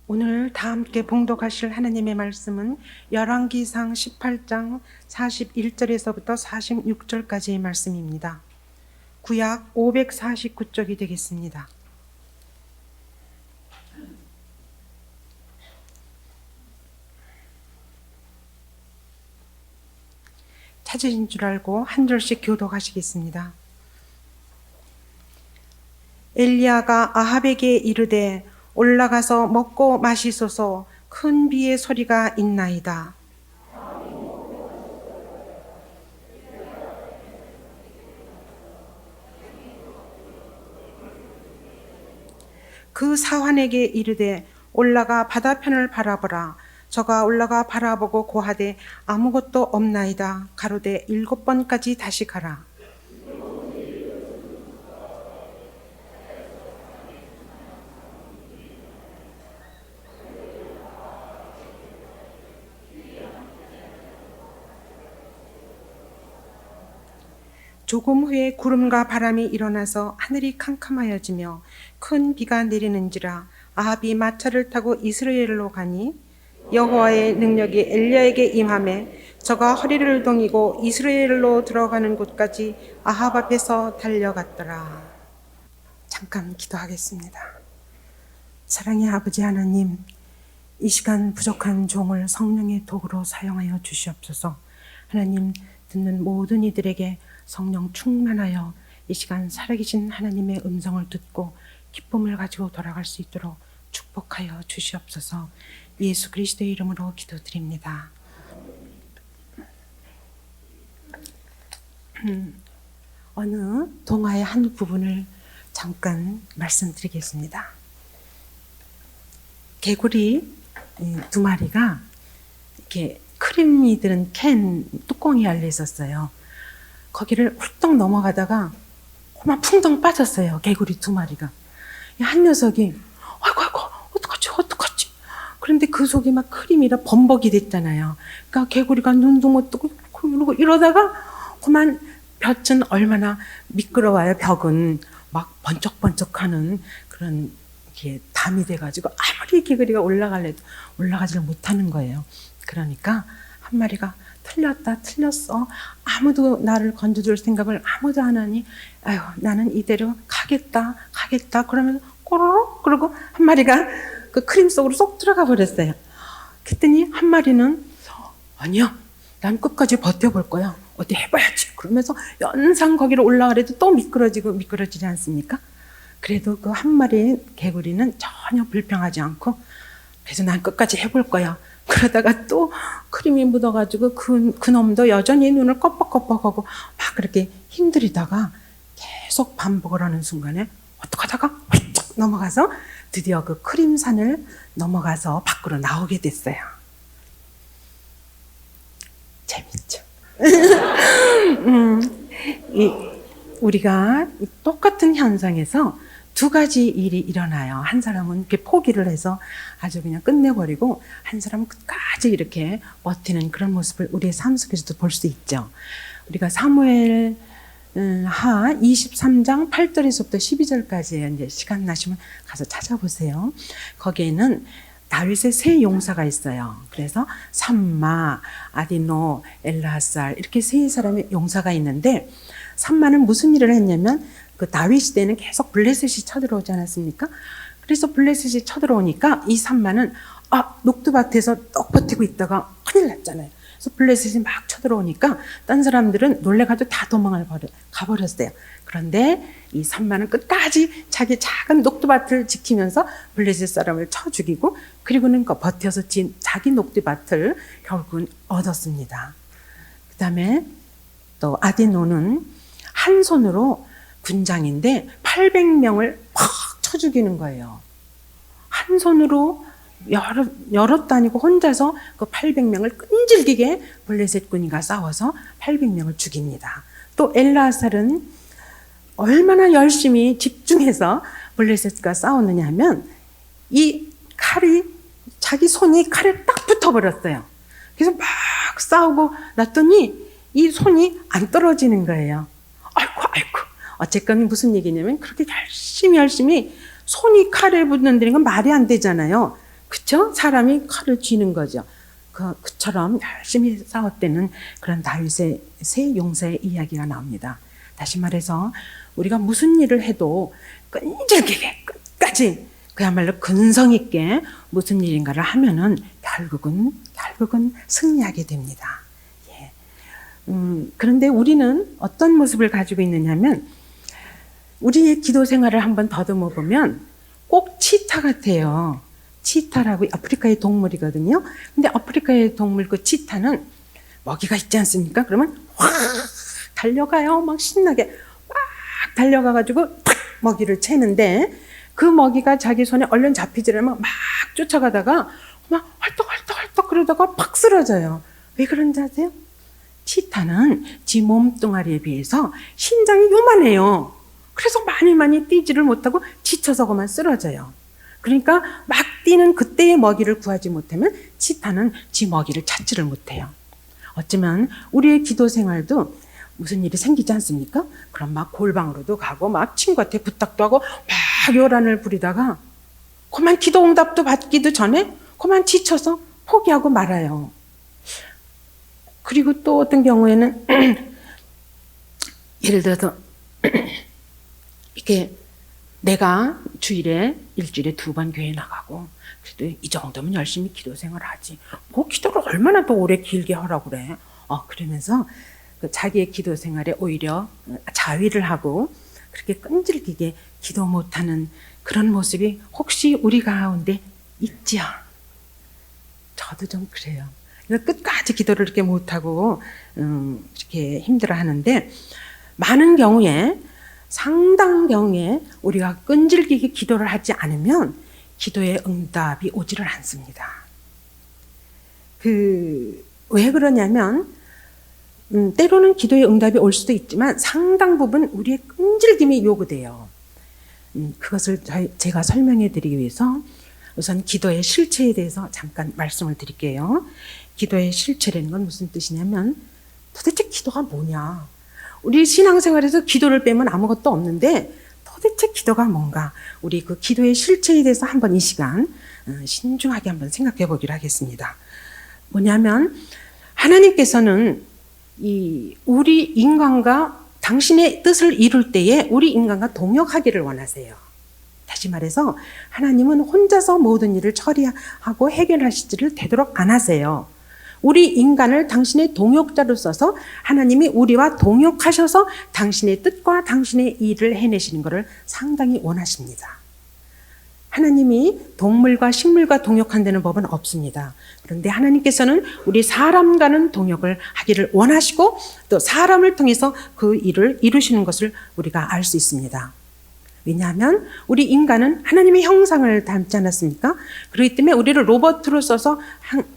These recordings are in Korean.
오늘 다 함께 봉독하실 하나님의 말씀은 열왕기상 18장 41절에서부터 46절까지의 말씀입니다. 구약 549쪽이 되겠습니다. 찾으신 줄 알고 한 절씩 교독하시겠습니다. 엘리야가 아합에게 이르되 올라가서 먹고 마시소서, 큰 비의 소리가 있나이다. 그 사환에게 이르되 올라가 바다편을 바라보라. 저가 올라가 바라보고 고하되 아무것도 없나이다. 가로되 7번까지 다시 가라. 조금 후에 구름과 바람이 일어나서 하늘이 캄캄하여지며 큰 비가 내리는지라. 아합이 마차를 타고 이스라엘로 가니 여호와의 능력이 엘리야에게 임하매 저가 허리를 동이고 이스라엘로 들어가는 곳까지 아합 앞에서 달려갔더라. 잠깐 기도하겠습니다. 사랑의 아버지 하나님, 이 시간 부족한 종을 성령의 도구로 사용하여 주시옵소서. 하나님, 듣는 모든 이들에게 성령 충만하여 이 시간 살아계신 하나님의 음성을 듣고 기쁨을 가지고 돌아갈 수 있도록 축복하여 주시옵소서. 예수 그리스도의 이름으로 기도드립니다. 어느 동화의 한 부분을 잠깐 말씀드리겠습니다. 개구리 2마리가 이렇게 크림이 들은 캔 뚜껑이 열려 있었어요. 거기를 훌떡 넘어가다가 그만 풍덩 빠졌어요. 개구리 2마리가. 한 녀석이 아이고 어떡하지. 그런데 그 속이 막 크림이라 범벅이 됐잖아요. 그러니까 개구리가 눈도 못 뜨고 그러고 이러다가 그만 볕은 얼마나 미끄러워요. 벽은 막 번쩍번쩍하는 그런 이렇게 담이 돼가지고 아무리 개구리가 올라가려도 올라가지를 못하는 거예요. 그러니까 한 마리가 틀렸어. 아무도 나를 건져줄 생각을 아무도 안 하니, 아유, 나는 이대로 가겠다. 그러면 꼬로록 그러고 한 마리가 그 크림 속으로 쏙 들어가 버렸어요. 그랬더니 한 마리는 아니야, 난 끝까지 버텨볼 거야. 어디 해봐야지. 그러면서 연상 거기로 올라가려도 또 미끄러지지 않습니까? 그래도 그 한 마리의 개구리는 전혀 불평하지 않고 그래서 난 끝까지 해볼 거야. 그러다가 또 크림이 묻어가지고 그 놈도 여전히 눈을 껌뻑껌뻑하고 막 그렇게 힘들이다가 계속 반복을 하는 순간에 어떡하다가 훌쩍 넘어가서 드디어 그 크림산을 넘어가서 밖으로 나오게 됐어요. 재밌죠? 우리가 똑같은 현상에서 두 가지 일이 일어나요. 한 사람은 이렇게 포기를 해서 아주 그냥 끝내버리고 한 사람은 끝까지 이렇게 버티는 그런 모습을 우리의 삶 속에서도 볼 수 있죠. 우리가 사무엘 하 23장 8절에서부터 12절까지 이제 시간 나시면 가서 찾아보세요. 거기에는 다윗의 세 용사가 있어요. 그래서 삼마, 아디노, 엘라살 이렇게 세 사람의 용사가 있는데 삼마는 무슨 일을 했냐면 그 다윗 시대에는 계속 블레셋이 쳐들어오지 않았습니까? 그래서 블레셋이 쳐들어오니까 이 삼마는 녹두밭에서 떡 버티고 있다가 큰일 났잖아요. 그래서 블레셋이 막 쳐들어오니까 딴 사람들은 놀래가지고 다 도망을 가버렸어요. 그런데 이 삼마는 끝까지 자기 작은 녹두밭을 지키면서 블레셋 사람을 쳐 죽이고 그리고는 버텨서 자기 녹두밭을 결국은 얻었습니다. 그 다음에 또 아디노는 한 손으로 군장인데 800명을 팍 쳐 죽이는 거예요. 한 손으로 여럿 다니고 혼자서 그 800명을 끈질기게 블레셋 군인과 싸워서 800명을 죽입니다. 또 엘라살은 얼마나 열심히 집중해서 블레셋과 싸웠느냐 하면 이 칼이 자기 손이 칼에 딱 붙어버렸어요. 그래서 막 싸우고 났더니 이 손이 안 떨어지는 거예요. 아이고. 어쨌건 무슨 얘기냐면 그렇게 열심히 손이 칼에 붙는다는 건 말이 안 되잖아요. 그쵸? 사람이 칼을 쥐는 거죠. 그처럼 열심히 싸웠다는 그런 다윗의 세 용사의 이야기가 나옵니다. 다시 말해서 우리가 무슨 일을 해도 끈질기게 끝까지 그야말로 근성 있게 무슨 일인가를 하면은 결국은 승리하게 됩니다. 예. 그런데 우리는 어떤 모습을 가지고 있느냐면 우리의 기도 생활을 한번 더듬어 보면 꼭 치타 같아요. 치타라고 아프리카의 동물이거든요. 근데 아프리카의 동물 그 치타는 먹이가 있지 않습니까? 그러면 확 달려가요. 막 신나게 막 달려가가지고 탁 먹이를 채는데 그 먹이가 자기 손에 얼른 잡히지라면 막 쫓아가다가 막 헐떡헐떡 그러다가 팍 쓰러져요. 왜 그런지 아세요? 치타는 지 몸뚱아리에 비해서 신장이 요만해요. 그래서 많이 뛰지를 못하고 지쳐서 그만 쓰러져요. 그러니까 막 뛰는 그때의 먹이를 구하지 못하면 치타는 지 먹이를 찾지를 못해요. 어쩌면 우리의 기도 생활도 무슨 일이 생기지 않습니까? 그럼 막 골방으로도 가고 막 친구한테 부탁도 하고 막 요란을 부리다가 그만 기도 응답도 받기도 전에 그만 지쳐서 포기하고 말아요. 그리고 또 어떤 경우에는 예를 들어서 이렇게 내가 일주일에 2번 교회 나가고 그래도 이 정도면 열심히 기도 생활하지 뭐 기도를 얼마나 더 오래 길게 하라고 그래. 그러면서 자기의 기도 생활에 오히려 자위를 하고 그렇게 끈질기게 기도 못하는 그런 모습이 혹시 우리 가운데 있지요? 저도 좀 그래요. 끝까지 기도를 이렇게 못하고 이렇게 힘들어하는데 많은 경우에 상당 경우에 우리가 끈질기게 기도를 하지 않으면 기도의 응답이 오지를 않습니다. 왜 그러냐면 때로는 기도의 응답이 올 수도 있지만 상당 부분 우리의 끈질김이 요구돼요. 그것을 제가 설명해 드리기 위해서 우선 기도의 실체에 대해서 잠깐 말씀을 드릴게요. 기도의 실체라는 건 무슨 뜻이냐면 도대체 기도가 뭐냐? 우리 신앙생활에서 기도를 빼면 아무것도 없는데 도대체 기도가 뭔가? 우리 그 기도의 실체에 대해서 한번 이 시간 신중하게 한번 생각해 보기로 하겠습니다. 뭐냐면 하나님께서는 우리 인간과 당신의 뜻을 이룰 때에 우리 인간과 동역하기를 원하세요. 다시 말해서 하나님은 혼자서 모든 일을 처리하고 해결하시지를 되도록 안 하세요. 우리 인간을 당신의 동역자로 써서 하나님이 우리와 동역하셔서 당신의 뜻과 당신의 일을 해내시는 것을 상당히 원하십니다. 하나님이 동물과 식물과 동역한다는 법은 없습니다. 그런데 하나님께서는 우리 사람과는 동역을 하기를 원하시고 또 사람을 통해서 그 일을 이루시는 것을 우리가 알 수 있습니다. 왜냐하면 우리 인간은 하나님의 형상을 닮지 않았습니까? 그렇기 때문에 우리를 로봇으로 써서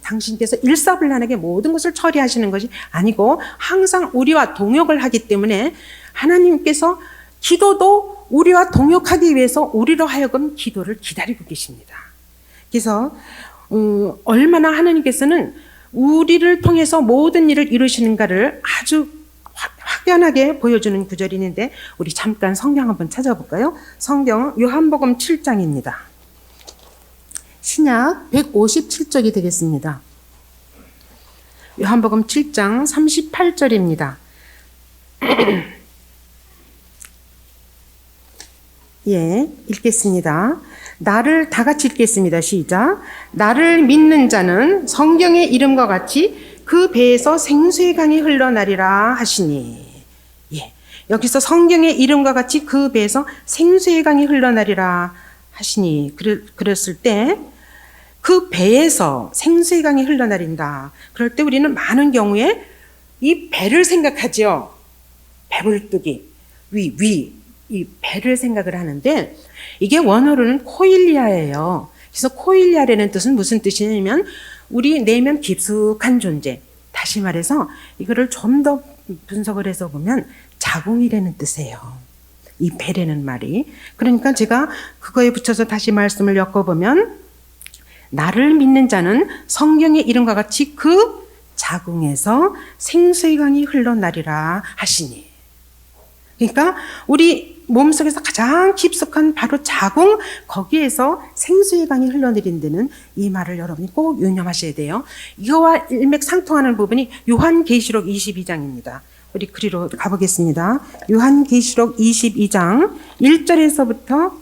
당신께서 일사불란하게 모든 것을 처리하시는 것이 아니고 항상 우리와 동역을 하기 때문에 하나님께서 기도도 우리와 동역하기 위해서 우리로 하여금 기도를 기다리고 계십니다. 그래서 얼마나 하나님께서는 우리를 통해서 모든 일을 이루시는가를 아주 확연하게 보여주는 구절이 있는데 우리 잠깐 성경 한번 찾아볼까요? 성경 요한복음 7장입니다. 신약 157쪽이 되겠습니다. 요한복음 7장 38절입니다. 예, 읽겠습니다. 다 같이 읽겠습니다. 시작. 나를 믿는 자는 성경의 이름과 같이 그 배에서 생수의 강이 흘러나리라 하시니. 예, 여기서 성경의 이름과 같이 그 배에서 생수의 강이 흘러나리라 하시니. 그랬을 때 그 배에서 생수의 강이 흘러나린다. 그럴 때 우리는 많은 경우에 이 배를 생각하죠. 배불뚝이 이 배를 생각을 하는데 이게 원어로는 코일리아예요. 그래서 코일리아라는 뜻은 무슨 뜻이냐면 우리 내면 깊숙한 존재. 다시 말해서 이거를 좀 더 분석을 해서 보면 자궁이라는 뜻이에요. 이 배라는 말이. 그러니까 제가 그거에 붙여서 다시 말씀을 엮어보면 나를 믿는 자는 성경의 이름과 같이 그 자궁에서 생수의 강이 흘러나리라 하시니. 그러니까 우리 몸속에서 가장 깊숙한 바로 자궁, 거기에서 생수의 강이 흘러내린다는 이 말을 여러분이 꼭 유념하셔야 돼요. 이거와 일맥상통하는 부분이 요한계시록 22장입니다. 우리 그리로 가보겠습니다. 요한계시록 22장 1절에서부터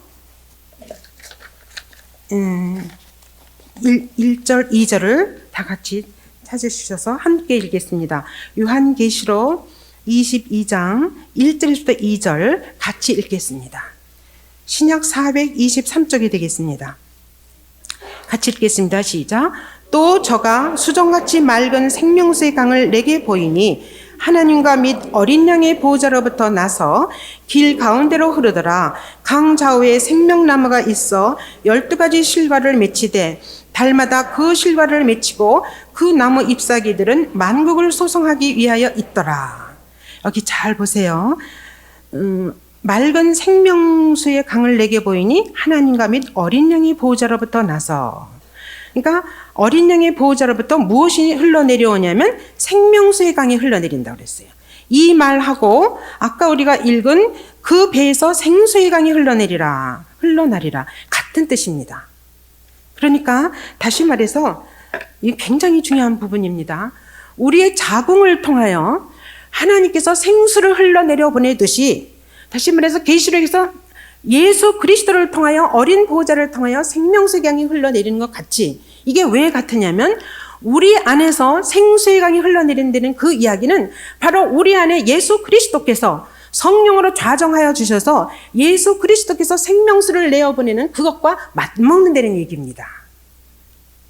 1절, 2절을 다 같이 찾으셔서 함께 읽겠습니다. 요한계시록 22장 1절에서부터 2절 같이 읽겠습니다. 신약 423쪽이 되겠습니다. 같이 읽겠습니다. 시작. 또 저가 수정같이 맑은 생명수의 강을 내게 보이니 하나님과 및 어린 양의 보호자로부터 나서 길 가운데로 흐르더라. 강 좌우에 생명나무가 있어 12가지 실과를 맺히되 달마다 그 실과를 맺히고 그 나무 잎사귀들은 만국을 소성하기 위하여 있더라. 여기 잘 보세요. 맑은 생명수의 강을 내게 보이니 하나님과 및 어린 양의 보호자로부터 나서, 그러니까 어린 양의 보호자로부터 무엇이 흘러내려오냐면 생명수의 강이 흘러내린다고 그랬어요. 이 말하고 아까 우리가 읽은 그 배에서 생수의 강이 흘러나리라 같은 뜻입니다. 그러니까 다시 말해서 이게 굉장히 중요한 부분입니다. 우리의 자궁을 통하여 하나님께서 생수를 흘러내려 보내듯이, 다시 말해서 계시록에서 예수 그리스도를 통하여 어린 보호자를 통하여 생명수의 강이 흘러내리는 것 같이, 이게 왜 같으냐면 우리 안에서 생수의 강이 흘러내린다는 그 이야기는 바로 우리 안에 예수 그리스도께서 성령으로 좌정하여 주셔서 예수 그리스도께서 생명수를 내어보내는 그것과 맞먹는다는 얘기입니다.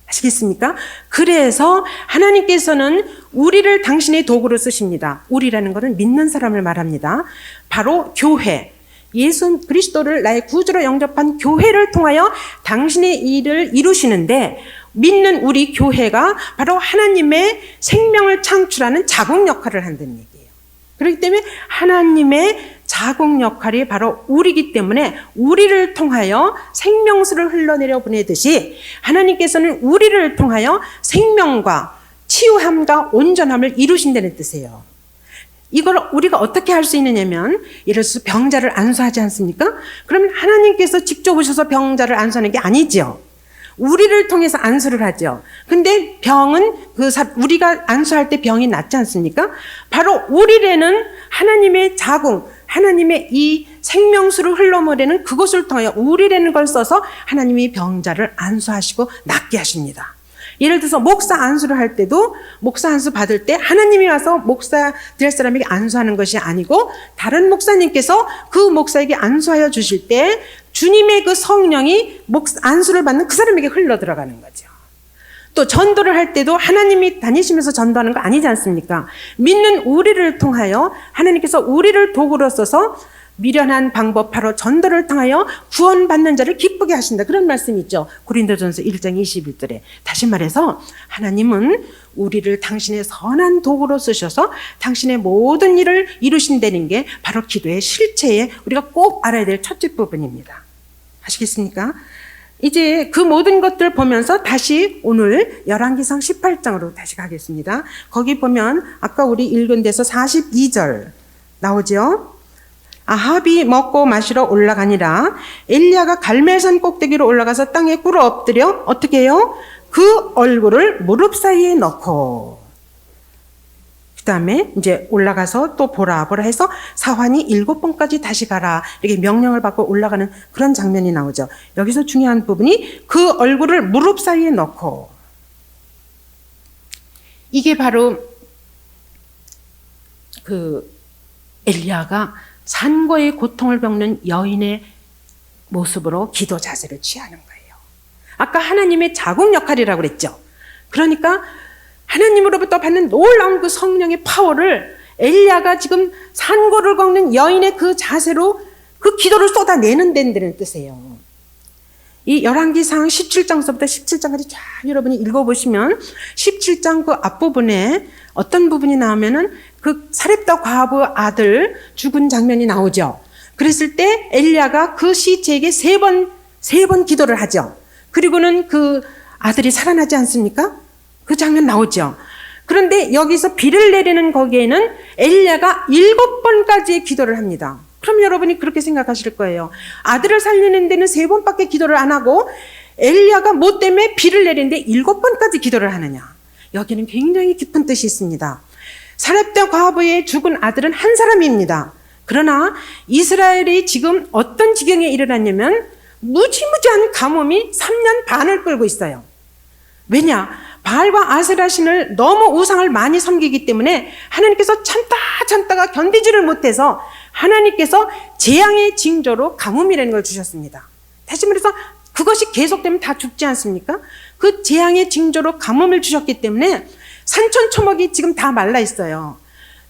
아시겠습니까? 그래서 하나님께서는 우리를 당신의 도구로 쓰십니다. 우리라는 것은 믿는 사람을 말합니다. 바로 교회, 예수 그리스도를 나의 구주로 영접한 교회를 통하여 당신의 일을 이루시는데, 믿는 우리 교회가 바로 하나님의 생명을 창출하는 자궁 역할을 한다는 얘기예요. 그렇기 때문에 하나님의 자궁 역할이 바로 우리이기 때문에 우리를 통하여 생명수를 흘러내려 보내듯이 하나님께서는 우리를 통하여 생명과 치유함과 온전함을 이루신다는 뜻이에요. 이걸 우리가 어떻게 할 수 있느냐면, 예를 들어서 병자를 안수하지 않습니까? 그러면 하나님께서 직접 오셔서 병자를 안수하는 게 아니죠. 우리를 통해서 안수를 하죠. 근데 병은 우리가 안수할 때 병이 낫지 않습니까? 바로 우리에는 하나님의 자궁, 하나님의 이 생명수를 흘러내리는 그것을 통하여 우리라는 걸 써서 하나님이 병자를 안수하시고 낫게 하십니다. 예를 들어서 목사 안수를 할 때도, 목사 안수 받을 때 하나님이 와서 목사 될 사람에게 안수하는 것이 아니고 다른 목사님께서 그 목사에게 안수하여 주실 때 주님의 그 성령이 안수를 받는 그 사람에게 흘러 들어가는 거죠. 또 전도를 할 때도 하나님이 다니시면서 전도하는 거 아니지 않습니까? 믿는 우리를 통하여 하나님께서 우리를 도구로 써서 미련한 방법, 바로 전도를 통하여 구원받는 자를 기쁘게 하신다, 그런 말씀이 있죠. 고린도전서 1장 21절에. 다시 말해서 하나님은 우리를 당신의 선한 도구로 쓰셔서 당신의 모든 일을 이루신다는 게 바로 기도의 실체에 우리가 꼭 알아야 될 첫째 부분입니다. 아시겠습니까? 이제 그 모든 것들 보면서 다시 오늘 열왕기상 18장으로 다시 가겠습니다. 거기 보면 아까 우리 읽은 데서 42절 나오죠. 아합이 먹고 마시러 올라가니라. 엘리야가 갈멜산 꼭대기로 올라가서 땅에 꿇어 엎드려 어떻게 해요? 그 얼굴을 무릎 사이에 넣고, 그 다음에 이제 올라가서 또 보라 해서 사환이 7번까지 다시 가라, 이렇게 명령을 받고 올라가는 그런 장면이 나오죠. 여기서 중요한 부분이 그 얼굴을 무릎 사이에 넣고, 이게 바로 그 엘리야가 산고의 고통을 겪는 여인의 모습으로 기도 자세를 취하는 거예요. 아까 하나님의 자궁 역할이라고 그랬죠. 그러니까 하나님으로부터 받는 놀라운 그 성령의 파워를 엘리야가 지금 산고를 겪는 여인의 그 자세로 그 기도를 쏟아내는 데는 뜻이에요. 이 열왕기상 17장서부터 17장까지 쫙 여러분이 읽어보시면 17장 그 앞부분에 어떤 부분이 나오면은 그 사렙다 과부 아들 죽은 장면이 나오죠. 그랬을 때 엘리야가 그 시체에게 세 번 기도를 하죠. 그리고는 그 아들이 살아나지 않습니까? 그 장면 나오죠. 그런데 여기서 비를 내리는 거기에는 엘리야가 7번까지의 기도를 합니다. 그럼 여러분이 그렇게 생각하실 거예요. 아들을 살리는 데는 3번밖에 기도를 안 하고 엘리야가 뭐 때문에 비를 내리는데 7번까지 기도를 하느냐. 여기는 굉장히 깊은 뜻이 있습니다. 사렙다 과부의 죽은 아들은 한 사람입니다. 그러나 이스라엘이 지금 어떤 지경에 이르렀냐면 무지무지한 가뭄이 3년 반을 끌고 있어요. 왜냐? 바알과 아세라 신을 너무 우상을 많이 섬기기 때문에 하나님께서 참다가 견디지를 못해서 하나님께서 재앙의 징조로 가뭄이라는 걸 주셨습니다. 다시 말해서 그것이 계속되면 다 죽지 않습니까? 그 재앙의 징조로 가뭄을 주셨기 때문에 산천초목이 지금 다 말라 있어요.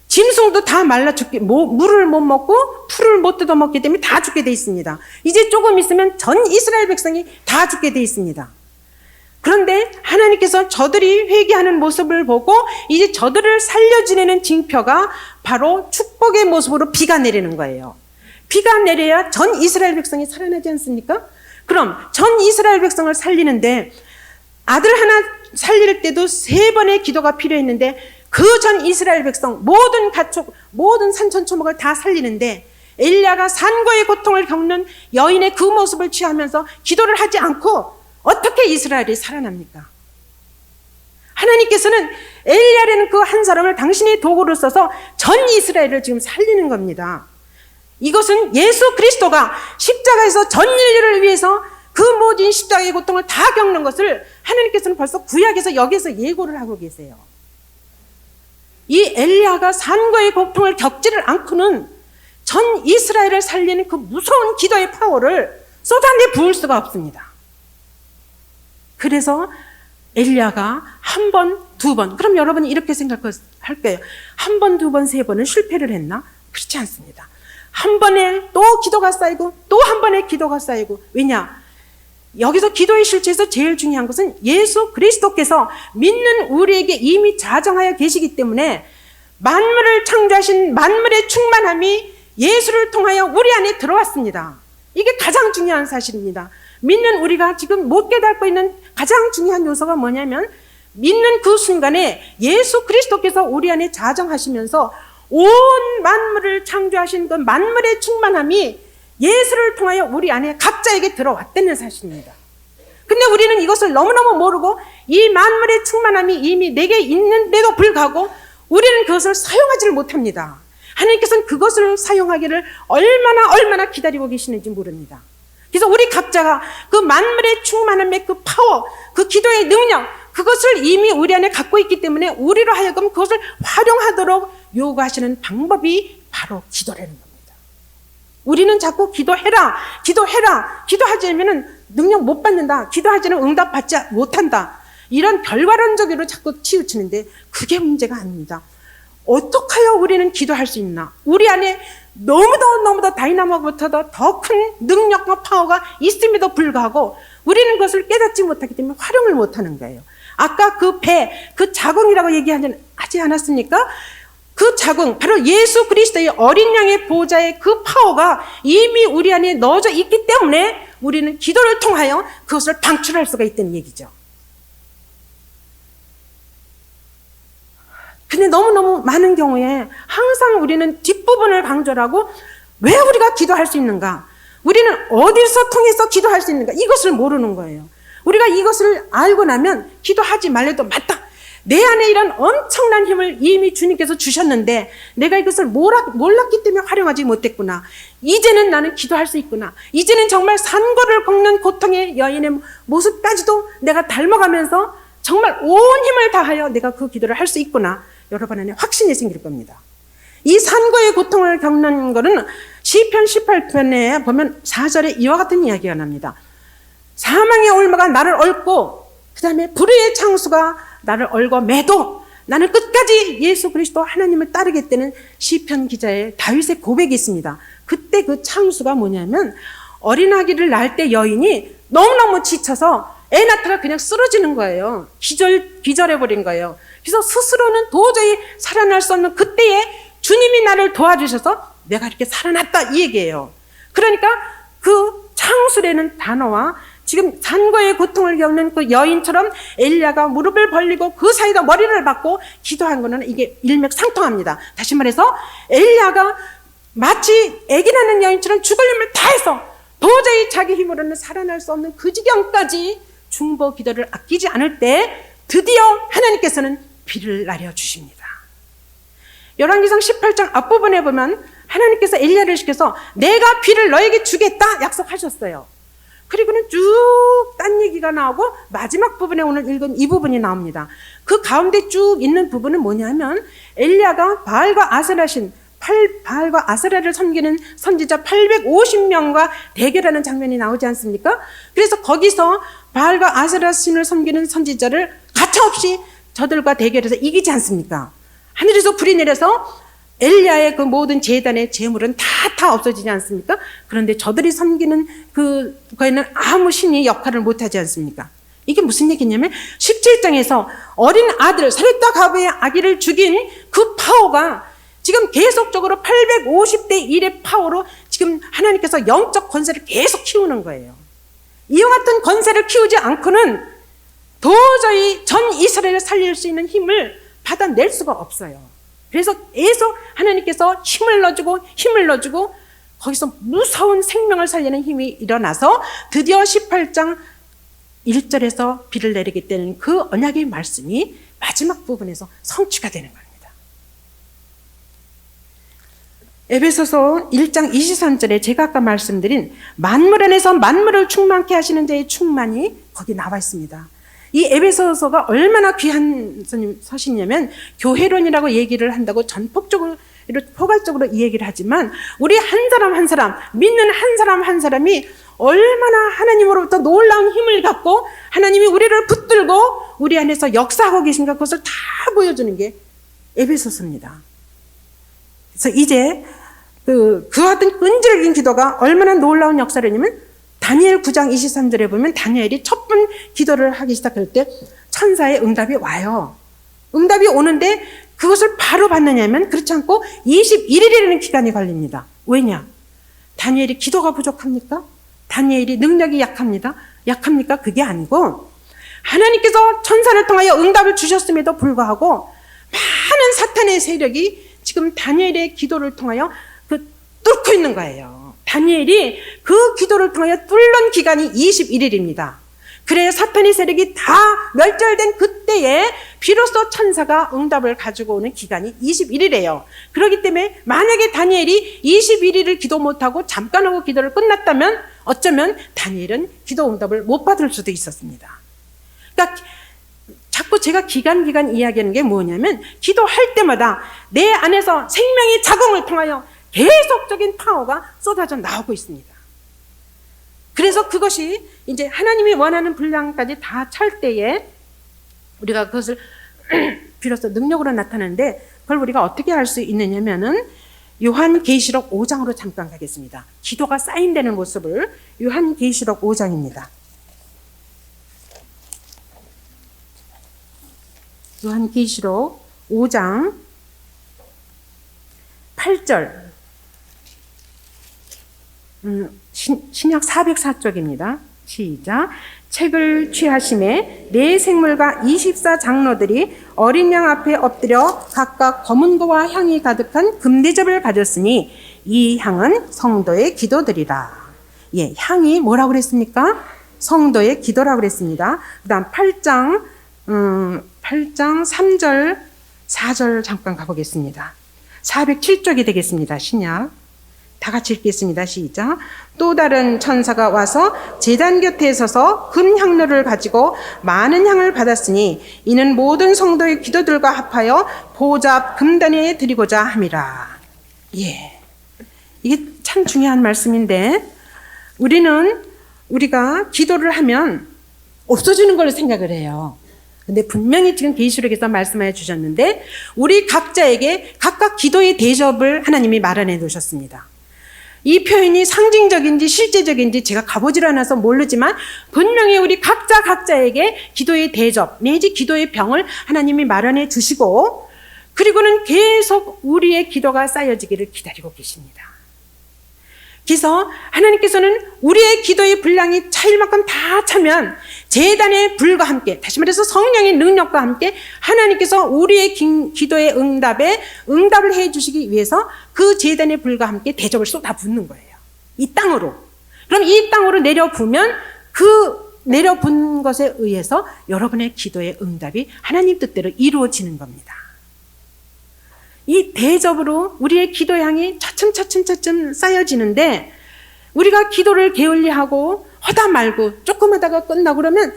짐승도 다 말라 죽게, 물을 못 먹고 풀을 못 뜯어 먹기 때문에 다 죽게 돼 있습니다. 이제 조금 있으면 전 이스라엘 백성이 다 죽게 돼 있습니다. 그런데 하나님께서 저들이 회개하는 모습을 보고 이제 저들을 살려지내는 징표가 바로 축복의 모습으로 비가 내리는 거예요. 비가 내려야 전 이스라엘 백성이 살아나지 않습니까? 그럼 전 이스라엘 백성을 살리는데 아들 하나 살릴 때도 3번의 기도가 필요했는데 그 전 이스라엘 백성 모든 가축 모든 산천초목을 다 살리는데 엘리야가 산고의 고통을 겪는 여인의 그 모습을 취하면서 기도를 하지 않고 어떻게 이스라엘이 살아납니까? 하나님께서는 엘리야라는 그 한 사람을 당신의 도구로 써서 전 이스라엘을 지금 살리는 겁니다. 이것은 예수 그리스도가 십자가에서 전 인류를 위해서 그 모든 십자가의 고통을 다 겪는 것을 하나님께서는 벌써 구약에서 여기서 예고를 하고 계세요. 이 엘리야가 산고의 고통을 겪지를 않고는 전 이스라엘을 살리는 그 무서운 기도의 파워를 쏟아내 부을 수가 없습니다. 그래서 엘리야가 1번, 2번. 그럼 여러분이 이렇게 생각할 거예요. 1번, 2번, 3번은 실패를 했나? 그렇지 않습니다. 한 번에 또 기도가 쌓이고 또 한 번에 기도가 쌓이고. 왜냐? 여기서 기도의 실체에서 제일 중요한 것은 예수 그리스도께서 믿는 우리에게 이미 자정하여 계시기 때문에 만물을 창조하신 만물의 충만함이 예수를 통하여 우리 안에 들어왔습니다. 이게 가장 중요한 사실입니다. 믿는 우리가 지금 못 깨닫고 있는 가장 중요한 요소가 뭐냐면 믿는 그 순간에 예수 그리스도께서 우리 안에 자정하시면서 온 만물을 창조하신 그 만물의 충만함이 예수를 통하여 우리 안에 각자에게 들어왔다는 사실입니다. 근데 우리는 이것을 너무너무 모르고 이 만물의 충만함이 이미 내게 있는데도 불구하고 우리는 그것을 사용하지를 못합니다. 하나님께서는 그것을 사용하기를 얼마나 기다리고 계시는지 모릅니다. 그래서 우리 각자가 그 만물의 충만함의 그 파워, 그 기도의 능력, 그것을 이미 우리 안에 갖고 있기 때문에 우리로 하여금 그것을 활용하도록 요구하시는 방법이 바로 기도라는 겁니다. 우리는 자꾸 기도해라, 기도하지 않으면 능력 못 받는다, 기도하지 않으면 응답받지 못한다, 이런 결과론적으로 자꾸 치우치는데 그게 문제가 아닙니다. 어떻게 하여 우리는 기도할 수 있나? 우리 안에 너무도 다이나모보다도 더 큰 능력과 파워가 있음에도 불구하고 우리는 그것을 깨닫지 못하기 때문에 활용을 못하는 거예요. 아까 그 배, 그 자궁이라고 얘기하지 않았습니까? 그 자궁, 바로 예수 그리스도의 어린 양의 보좌의 그 파워가 이미 우리 안에 넣어져 있기 때문에 우리는 기도를 통하여 그것을 방출할 수가 있다는 얘기죠. 근데 너무너무 많은 경우에 항상 우리는 뒷부분을 강조를 하고 왜 우리가 기도할 수 있는가? 우리는 어디서 통해서 기도할 수 있는가? 이것을 모르는 거예요. 우리가 이것을 알고 나면 기도하지 말래도 맞다. 내 안에 이런 엄청난 힘을 이미 주님께서 주셨는데 내가 이것을 몰랐기 때문에 활용하지 못했구나. 이제는 나는 기도할 수 있구나. 이제는 정말 산고를 걷는 고통의 여인의 모습까지도 내가 닮아가면서 정말 온 힘을 다하여 내가 그 기도를 할 수 있구나. 여러분 안에 확신이 생길 겁니다. 이 산고의 고통을 겪는 것은 시편 18편에 보면 4절에 이와 같은 이야기가 납니다. 사망의 올무가 나를 얽고 그 다음에 불의의 창수가 나를 얽어 매도 나는 끝까지 예수 그리스도 하나님을 따르겠다는 시편 기자의 다윗의 고백이 있습니다. 그때 그 창수가 뭐냐면 어린아기를 낳을 때 여인이 너무너무 지쳐서 애 낳다가 그냥 쓰러지는 거예요. 기절해버린 거예요. 그래서 스스로는 도저히 살아날 수 없는 그때에 주님이 나를 도와주셔서 내가 이렇게 살아났다 이 얘기예요. 그러니까 그 창수라는 단어와 지금 산고의 고통을 겪는 그 여인처럼 엘리야가 무릎을 벌리고 그 사이다 머리를 박고 기도한 거는 이게 일맥상통합니다. 다시 말해서 엘리야가 마치 애기 낳는 여인처럼 죽을 힘을 다해서 도저히 자기 힘으로는 살아날 수 없는 그 지경까지 중보 기도를 아끼지 않을 때 드디어 하나님께서는 비를 내려주십니다. 열왕기상 18장 앞부분에 보면 하나님께서 엘리야를 시켜서 내가 비를 너에게 주겠다 약속하셨어요. 그리고는 쭉 딴 얘기가 나오고 마지막 부분에 오늘 읽은 이 부분이 나옵니다. 그 가운데 쭉 있는 부분은 뭐냐면 엘리야가 바알과 아세라를 섬기는 선지자 850명과 대결하는 장면이 나오지 않습니까? 그래서 거기서 바알과 아세라 신을 섬기는 선지자를 가차없이 저들과 대결해서 이기지 않습니까? 하늘에서 불이 내려서 엘리야의 그 모든 제단의 재물은 다 없어지지 않습니까? 그런데 저들이 섬기는 그거에는 아무 신이 역할을 못하지 않습니까? 이게 무슨 얘기냐면 17장에서 어린 아들 사렙다 가브의 아기를 죽인 그 파워가 지금 계속적으로 850대 1의 파워로 지금 하나님께서 영적 권세를 계속 키우는 거예요. 이와 같은 권세를 키우지 않고는 도저히 전 이스라엘을 살릴 수 있는 힘을 받아낼 수가 없어요. 그래서 계속 하나님께서 힘을 넣어주고 거기서 무서운 생명을 살리는 힘이 일어나서 드디어 18장 1절에서 비를 내리겠다는 그 언약의 말씀이 마지막 부분에서 성취가 되는 겁니다. 에베소서 1장 23절에 제가 아까 말씀드린 만물 안에서 만물을 충만케 하시는 자의 충만이 거기 나와 있습니다. 이 에베소서가 얼마나 귀한 서신이냐면 교회론이라고 얘기를 한다고 전폭적으로 포괄적으로 이 얘기를 하지만 우리 한 사람 한 사람 믿는 한 사람 한 사람이 얼마나 하나님으로부터 놀라운 힘을 갖고 하나님이 우리를 붙들고 우리 안에서 역사하고 계신가 그것을 다 보여주는 게 에베소서입니다. 그래서 이제 그와 같은 끈질긴 기도가 얼마나 놀라운 역사라냐면 다니엘 9장 23절에 보면 다니엘이 첫 번 기도를 하기 시작할 때 천사의 응답이 와요. 응답이 오는데 그것을 바로 받느냐면 그렇지 않고 21일이라는 기간이 걸립니다. 왜냐? 다니엘이 기도가 부족합니까? 다니엘이 능력이 약합니까? 그게 아니고 하나님께서 천사를 통하여 응답을 주셨음에도 불구하고 많은 사탄의 세력이 지금 다니엘의 기도를 통하여 뚫고 있는 거예요. 다니엘이 그 기도를 통하여 뚫는 기간이 21일입니다. 그래야 사탄의 세력이 다 멸절된 그때에 비로소 천사가 응답을 가지고 오는 기간이 21일이에요. 그렇기 때문에 만약에 다니엘이 21일을 기도 못하고 잠깐 하고 기도를 끝났다면 어쩌면 다니엘은 기도 응답을 못 받을 수도 있었습니다. 그러니까 자꾸 제가 기간 이야기하는 게 뭐냐면 기도할 때마다 내 안에서 생명의 자궁을 통하여 계속적인 파워가 쏟아져 나오고 있습니다. 그래서 그것이 이제 하나님이 원하는 분량까지 다 찰 때에 우리가 그것을 비로소 능력으로 나타나는데 그걸 우리가 어떻게 할 수 있느냐면은 요한계시록 5장으로 잠깐 가겠습니다. 기도가 쌓인되는 모습을 요한계시록 5장입니다. 요한계시록 5장 8절 신약 404쪽입니다. 시작. 책을 취하심에 네 생물과 24장로들이 어린 양 앞에 엎드려 각각 검은 고와 향이 가득한 금대접을 가졌으니 이 향은 성도의 기도들이라. 예, 향이 뭐라고 그랬습니까? 성도의 기도라고 그랬습니다. 그 다음 8장 3절 4절 잠깐 가보겠습니다. 407쪽이 되겠습니다. 신약 다 같이 읽겠습니다. 시작. 또 다른 천사가 와서 제단 곁에 서서 금 향로를 가지고 많은 향을 받았으니 이는 모든 성도의 기도들과 합하여 보좌 앞 금단에 드리고자 함이라. 예, 이게 참 중요한 말씀인데 우리가 기도를 하면 없어지는 걸로 생각을 해요. 근데 분명히 지금 계시록에서 말씀해 주셨는데 우리 각자에게 각각 기도의 대접을 하나님이 마련해 놓으셨습니다. 이 표현이 상징적인지 실제적인지 제가 가보질 않아서 모르지만 분명히 우리 각자에게 기도의 대접 내지 기도의 병을 하나님이 마련해 주시고 그리고는 계속 우리의 기도가 쌓여지기를 기다리고 계십니다. 그래서 하나님께서는 우리의 기도의 분량이 차일 만큼 다 차면 제단의 불과 함께, 다시 말해서 성령의 능력과 함께 하나님께서 우리의 기도의 응답을 해 주시기 위해서 그 제단의 불과 함께 대접을 쏟아붓는 거예요. 이 땅으로. 그럼 이 땅으로 내려부면 그 내려본 것에 의해서 여러분의 기도의 응답이 하나님 뜻대로 이루어지는 겁니다. 이 대접으로 우리의 기도 향이 차츰 쌓여지는데, 우리가 기도를 게을리하고 하다 말고 조금 하다가 끝나고 그러면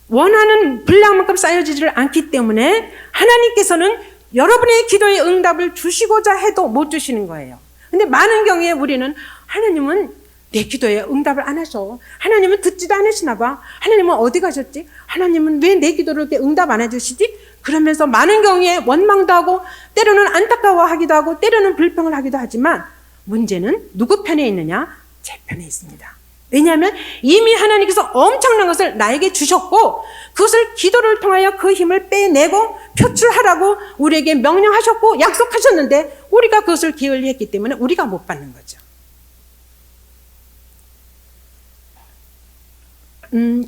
원하는 분량만큼 쌓여지지를 않기 때문에 하나님께서는 여러분의 기도의 응답을 주시고자 해도 못 주시는 거예요. 근데 많은 경우에 우리는 하나님은 내 기도에 응답을 안 하셔. 하나님은 듣지도 않으시나 봐. 하나님은 어디 가셨지? 하나님은 왜 내 기도를 이렇게 응답 안 해주시지? 그러면서 많은 경우에 원망도 하고 때로는 안타까워하기도 하고 때로는 불평을 하기도 하지만 문제는 누구 편에 있느냐? 제 편에 있습니다. 왜냐하면 이미 하나님께서 엄청난 것을 나에게 주셨고 그것을 기도를 통하여 그 힘을 빼내고 표출하라고 우리에게 명령하셨고 약속하셨는데 우리가 그것을 게을리했기 때문에 우리가 못 받는 거죠.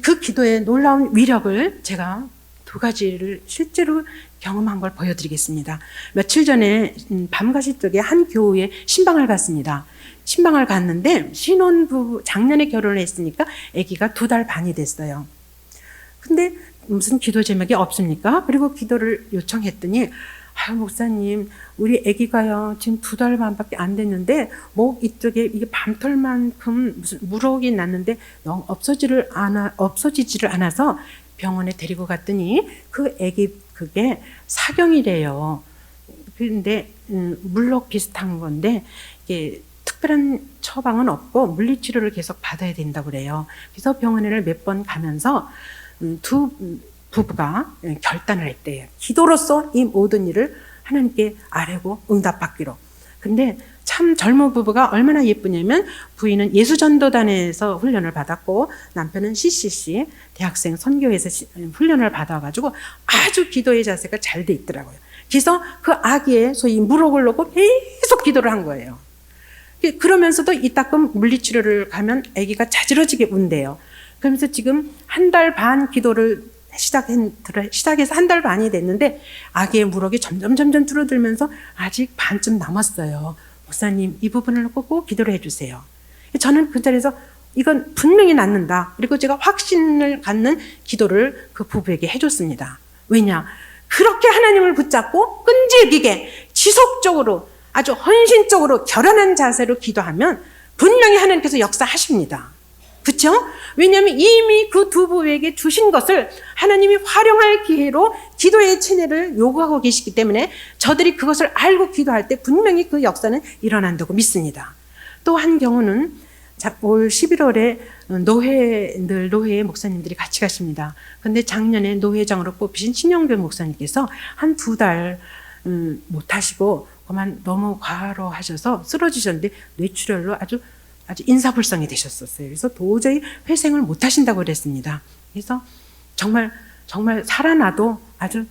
그 기도의 놀라운 위력을 제가 두 가지를 실제로 경험한 걸 보여드리겠습니다. 며칠 전에 밤가시 쪽에 한 교회에 신방을 갔습니다. 신방을 갔는데 신혼부부 작년에 결혼을 했으니까 아기가 2달 반이 됐어요. 근데 무슨 기도 제목이 없습니까? 그리고 기도를 요청했더니 아유 목사님 우리 아기가요 지금 2달 반밖에 안 됐는데 목 이쪽에 이게 밤털만큼 무슨 물혹이 났는데 없어지지를 않아서 병원에 데리고 갔더니 그 아기 그게 사경이래요. 그런데 물록 비슷한 건데 이게 특별한 처방은 없고 물리치료를 계속 받아야 된다고 그래요. 그래서 병원을 몇 번 가면서 두 부부가 결단을 했대요. 기도로서 이 모든 일을 하나님께 아뢰고 응답받기로. 근데 참 젊은 부부가 얼마나 예쁘냐면 부인은 예수전도단에서 훈련을 받았고 남편은 CCC 대학생 선교에서 훈련을 받아가지고 아주 기도의 자세가 잘 돼 있더라고요. 그래서 그 아기의 소위 물혹을 놓고 계속 기도를 한 거예요. 그러면서도 이따금 물리치료를 가면 아기가 자지러지게 운대요. 그러면서 지금 1달 반 기도를 시작해서 1달 반이 됐는데 아기의 물혹이 점점 줄어들면서 아직 반쯤 남았어요. 목사님 이 부분을 꼭 기도를 해주세요. 저는 그 자리에서 이건 분명히 낫는다. 그리고 제가 확신을 갖는 기도를 그 부부에게 해줬습니다. 왜냐? 그렇게 하나님을 붙잡고 끈질기게 지속적으로 아주 헌신적으로 결연한 자세로 기도하면 분명히 하나님께서 역사하십니다. 그렇죠? 왜냐하면 이미 그 두 부부에게 주신 것을 하나님이 활용할 기회로 기도의 체내를 요구하고 계시기 때문에 저들이 그것을 알고 기도할 때 분명히 그 역사는 일어난다고 믿습니다. 또 한 경우는 올 11월에 노회에 목사님들이 같이 가십니다. 그런데 작년에 노회장으로 뽑히신 신영변 목사님께서 한 2달 못 하시고 그만 너무 과로하셔서 쓰러지셨는데 뇌출혈로 아주 인사불성이 되셨었어요. 그래서 도저히 회생을 못 하신다고 그랬습니다. 그래서 정말 살아나도 아주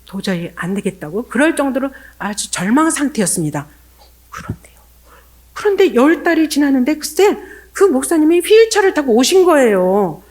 도저히 안 되겠다고 그럴 정도로 아주 절망 상태였습니다. 그런데 10달이 지났는데 글쎄 그 목사님이 휠체어를 타고 오신 거예요.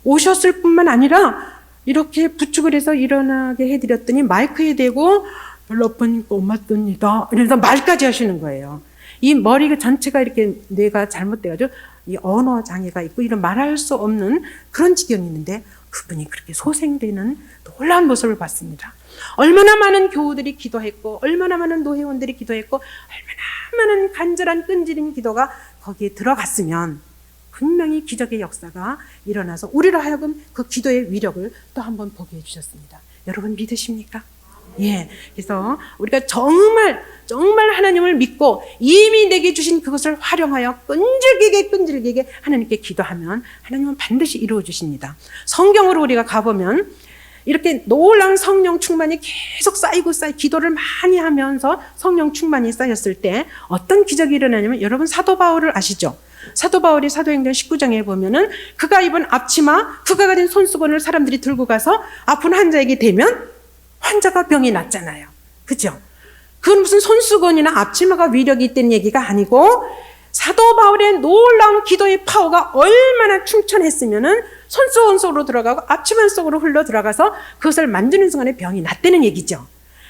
오셨을 뿐만 아니라 이렇게 부축을 해서 일어나게 해드렸더니 마이크에 대고 별로 보니까 엄마입니다. 이러면서 말까지 하시는 거예요. 이 머리가 전체가 이렇게 뇌가 잘못돼가지고 이 언어 장애가 있고 이런 말할 수 없는 그런 지경이 있는데 그분이 그렇게 소생되는 놀라운 모습을 봤습니다. 얼마나 많은 교우들이 기도했고 얼마나 많은 노회원들이 기도했고 얼마나 많은 간절한 끈질긴 기도가 거기에 들어갔으면 분명히 기적의 역사가 일어나서 우리로 하여금 그 기도의 위력을 또 한번 보게 해주셨습니다. 여러분 믿으십니까? 예. 그래서 우리가 정말 하나님을 믿고 이미 내게 주신 그것을 활용하여 끈질기게 하나님께 기도하면 하나님은 반드시 이루어 주십니다. 성경으로 우리가 가보면 이렇게 놀라운 성령 충만이 계속 쌓이고 기도를 많이 하면서 성령 충만이 쌓였을 때 어떤 기적이 일어나냐면 여러분 사도 바울을 아시죠? 사도 바울이 사도행전 19장에 보면은 그가 입은 앞치마, 그가 가진 손수건을 사람들이 들고 가서 아픈 환자에게 대면 환자가 병이 낫잖아요. 그죠? 그건 무슨 손수건이나 앞치마가 위력이 있다는 얘기가 아니고 사도 바울의 놀라운 기도의 파워가 얼마나 충천했으면은 손수 속으로 들어가고 앞치마 속으로 흘러 들어가서 그것을 만지는 순간에 병이 낫다는 얘기죠.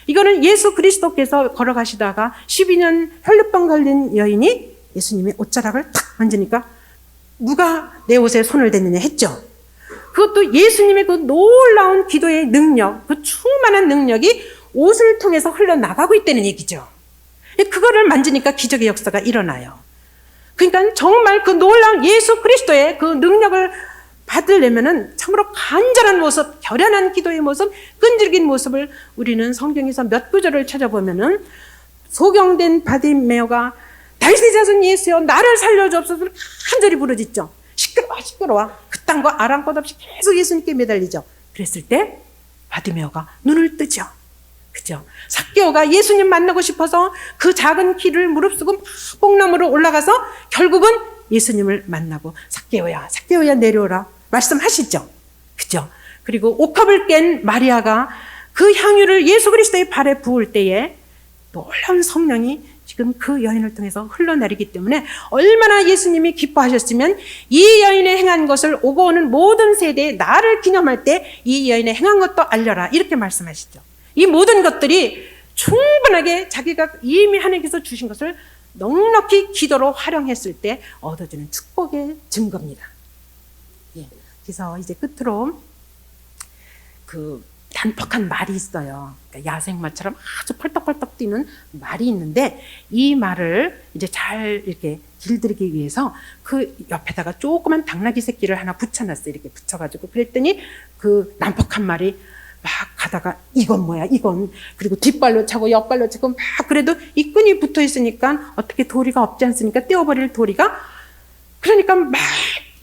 이거는 예수 그리스도께서 걸어가시다가 12년 혈루병 걸린 여인이 예수님의 옷자락을 탁 만지니까 누가 내 옷에 손을 댔느냐 했죠. 그것도 예수님의 그 놀라운 기도의 능력, 그 충만한 능력이 옷을 통해서 흘러나가고 있다는 얘기죠. 그거를 만지니까 기적의 역사가 일어나요. 그러니까 정말 그 놀라운 예수 그리스도의 그 능력을 받으려면은 참으로 간절한 모습, 결연한 기도의 모습, 끈질긴 모습을 우리는 성경에서 몇 구절을 찾아보면은 소경된 바디메오가 다윗의 자손 예수여 나를 살려주옵소서 간절히 부르짖죠. 시끄러워 시끄러워. 그딴 거 아랑 것 없이 계속 예수님께 매달리죠. 그랬을 때 바디메오가 눈을 뜨죠. 그죠? 삭개오가 예수님 만나고 싶어서 그 작은 길을 무릅쓰고 막 뽕나무로 올라가서 결국은 예수님을 만나고 삭개오야 삭개오야 내려오라 말씀하시죠. 그죠? 그리고 옥합을 깬 마리아가 그 향유를 예수 그리스도의 발에 부을 때에 놀라운 성령이 지금 그 여인을 통해서 흘러내리기 때문에 얼마나 예수님이 기뻐하셨으면 이 여인의 행한 것을 오고 오는 모든 세대에 나를 기념할 때 이 여인의 행한 것도 알려라 이렇게 말씀하시죠. 이 모든 것들이 충분하게 자기가 이미 하나님께서 주신 것을 넉넉히 기도로 활용했을 때 얻어지는 축복의 증거입니다. 예. 그래서 이제 끝으로 그 단폭한 말이 있어요. 그러니까 야생마처럼 아주 펄떡펄떡 뛰는 말이 있는데 이 말을 이제 잘 이렇게 길들이기 위해서 그 옆에다가 조그만 당나귀 새끼를 하나 붙여놨어요. 이렇게 붙여가지고 그랬더니 그 난폭한 말이 막 가다가 이건 뭐야 이건 그리고 뒷발로 차고 옆발로 차고 막 그래도 이 끈이 붙어 있으니까 어떻게 도리가 없지 않습니까? 떼어버릴 도리가 그러니까 막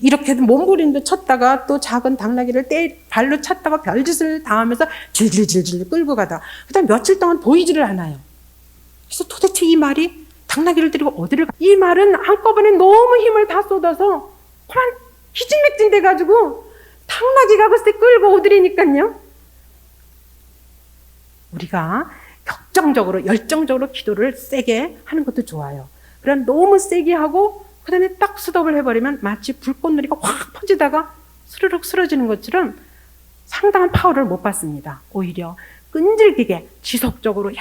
이렇게 몸부림도 쳤다가 또 작은 당나귀를 발로 찼다가 별짓을 당하면서 질질질질 끌고 가다 그다음 며칠 동안 보이지를 않아요. 그래서 도대체 이 말이 당나귀를 데리고 어디를 가? 이 말은 한꺼번에 너무 힘을 다 쏟아서 그만 기진맥진 돼가지고 당나귀가 글쎄 끌고 오더라니까요. 우리가 격정적으로 열정적으로 기도를 세게 하는 것도 좋아요. 그럼 너무 세게 하고 그 다음에 딱 스톱을 해버리면 마치 불꽃놀이가 확 퍼지다가 스르륵 쓰러지는 것처럼 상당한 파워를 못 받습니다. 오히려 끈질기게 지속적으로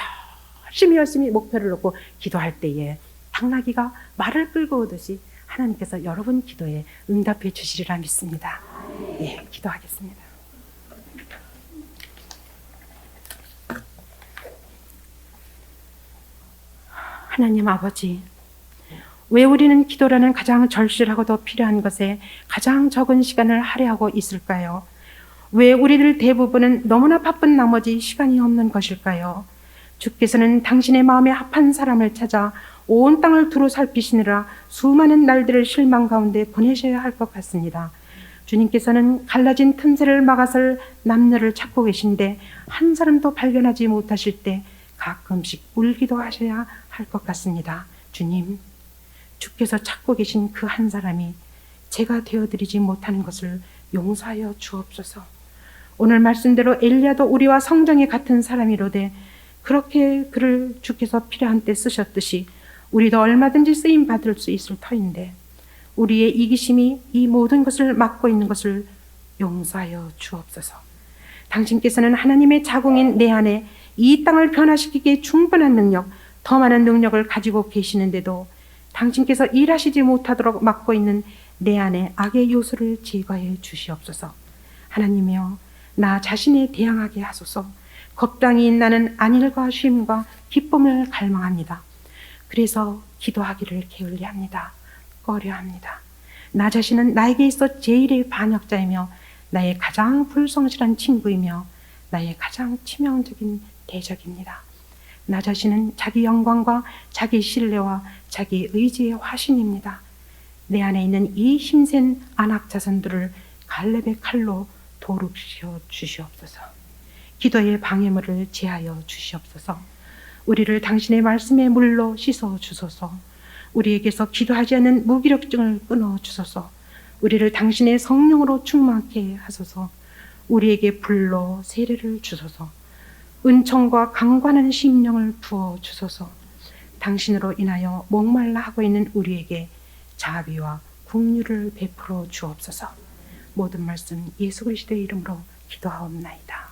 열심히 목표를 놓고 기도할 때에 당나귀가 말을 끌고 오듯이 하나님께서 여러분 기도에 응답해 주시리라 믿습니다. 예, 기도하겠습니다. 하나님 아버지, 왜 우리는 기도라는 가장 절실하고도 필요한 것에 가장 적은 시간을 할애하고 있을까요? 왜 우리들 대부분은 너무나 바쁜 나머지 시간이 없는 것일까요? 주께서는 당신의 마음에 합한 사람을 찾아 온 땅을 두루 살피시느라 수많은 날들을 실망 가운데 보내셔야 할 것 같습니다. 주님께서는 갈라진 틈새를 막아설 남녀를 찾고 계신데 한 사람도 발견하지 못하실 때 가끔씩 울기도 하셔야 할 것 같습니다. 주님, 주께서 찾고 계신 그 한 사람이 제가 되어드리지 못하는 것을 용서하여 주옵소서. 오늘 말씀대로 엘리야도 우리와 성정이 같은 사람이로되 그렇게 그를 주께서 필요한 때 쓰셨듯이 우리도 얼마든지 쓰임 받을 수 있을 터인데 우리의 이기심이 이 모든 것을 막고 있는 것을 용서하여 주옵소서. 당신께서는 하나님의 자궁인 내 안에 이 땅을 변화시키기에 충분한 능력, 더 많은 능력을 가지고 계시는데도 당신께서 일하시지 못하도록 막고 있는 내 안에 악의 요소를 제거해 주시옵소서. 하나님이여, 나 자신에 대항하게 하소서. 겁당이 나는 안일과 쉼과 기쁨을 갈망합니다. 그래서 기도하기를 게을리합니다. 꺼려합니다. 나 자신은 나에게 있어 제일의 반역자이며 나의 가장 불성실한 친구이며 나의 가장 치명적인 대적입니다. 나 자신은 자기 영광과 자기 신뢰와 자기 의지의 화신입니다. 내 안에 있는 이 힘센 안악 자손들을 갈렙의 칼로 도륙시켜 주시옵소서. 기도의 방해물을 제하여 주시옵소서. 우리를 당신의 말씀의 물로 씻어 주소서. 우리에게서 기도하지 않는 무기력증을 끊어 주소서. 우리를 당신의 성령으로 충만케 하소서. 우리에게 불로 세례를 주소서. 은총과 강관한 심령을 부어 주소서. 당신으로 인하여 목말라 하고 있는 우리에게 자비와 긍휼을 베풀어 주옵소서. 모든 말씀 예수 그리스도의 이름으로 기도하옵나이다.